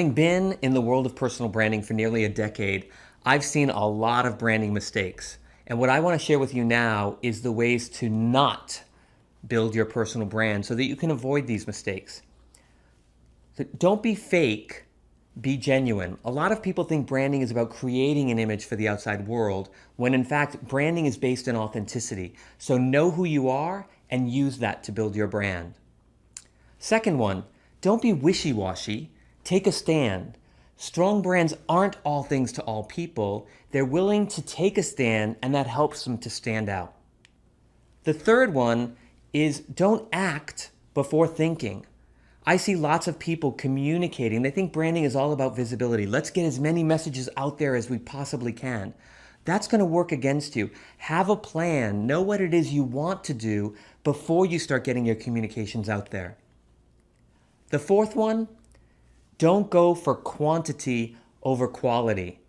Having been in the world of personal branding for nearly a decade, I've seen a lot of branding mistakes. And what I want to share with you now is the ways to not build your personal brand so that you can avoid these mistakes. So don't be fake, be genuine. A lot of people think branding is about creating an image for the outside world, when in fact, branding is based in authenticity. So know who you are and use that to build your brand. Second one, don't be wishy-washy. Take a stand. Strong brands aren't all things to all people. They're willing to take a stand, and that helps them to stand out. The third one is don't act before thinking. I see lots of people communicating. They think branding is all about visibility. Let's get as many messages out there as we possibly can. That's going to work against you. Have a plan. Know what it is you want to do before you start getting your communications out there. The fourth one, don't go for quantity over quality.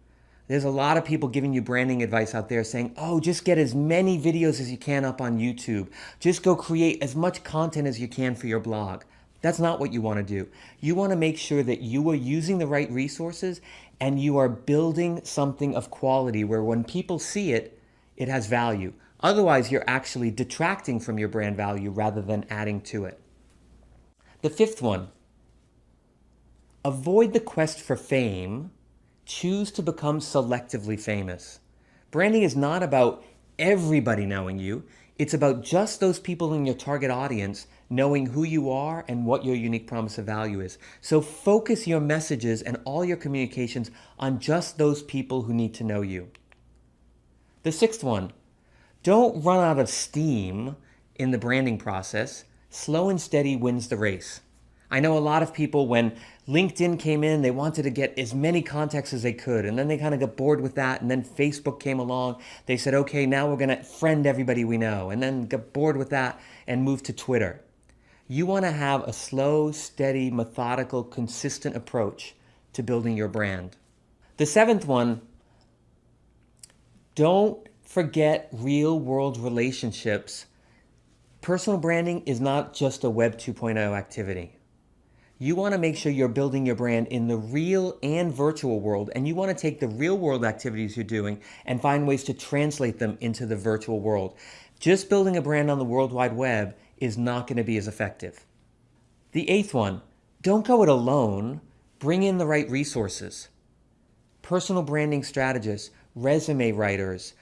There's a lot of people giving you branding advice out there saying, oh, just get as many videos as you can up on YouTube. Just go create as much content as you can for your blog. That's not what you want to do. You want to make sure that you are using the right resources and you are building something of quality where when people see it, it has value. Otherwise, you're actually detracting from your brand value rather than adding to it. The fifth one, avoid the quest for fame. Choose to become selectively famous. Branding is not about everybody knowing you. It's about just those people in your target audience knowing who you are and what your unique promise of value is. So focus your messages and all your communications on just those people who need to know you. The sixth one, don't run out of steam in the branding process. Slow and steady wins the race. I know a lot of people, when LinkedIn came in, they wanted to get as many contacts as they could, and then they kind of got bored with that, and then Facebook came along. They said, okay, now we're going to friend everybody we know, and then got bored with that and moved to Twitter. You want to have a slow, steady, methodical, consistent approach to building your brand. The seventh one, don't forget real-world relationships. Personal branding is not just a Web 2.0 activity. You want to make sure you're building your brand in the real and virtual world, and you want to take the real world activities you're doing and find ways to translate them into the virtual world. Just building a brand on the World Wide Web is not going to be as effective. The eighth one, don't go it alone. Bring in the right resources. Personal branding strategists, resume writers,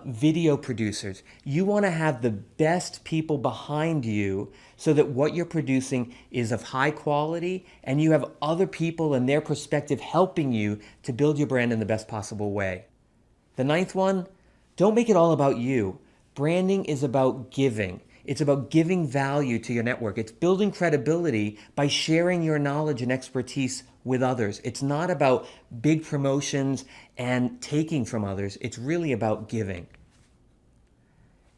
video producers. You want to have the best people behind you so that what you're producing is of high quality and you have other people and their perspective helping you to build your brand in the best possible way. The ninth one, don't make it all about you. Branding is about giving. It's about giving value to your network. It's building credibility by sharing your knowledge and expertise with others. It's not about big promotions and taking from others. It's really about giving.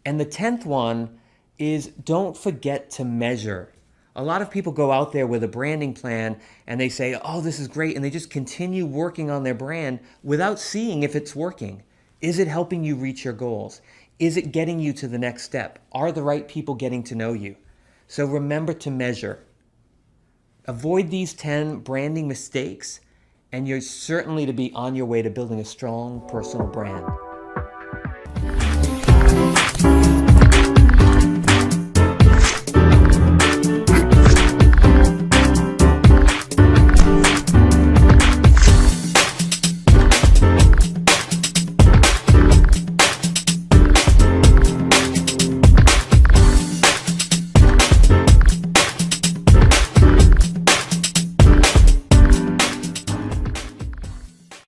And the 10th one is don't forget to measure. A lot of people go out there with a branding plan and they say, oh, this is great. And they just continue working on their brand without seeing if it's working. Is it helping you reach your goals? Is it getting you to the next step? Are the right people getting to know you? So remember to measure. Avoid these 10 branding mistakes, and you're certainly to be on your way to building a strong personal brand.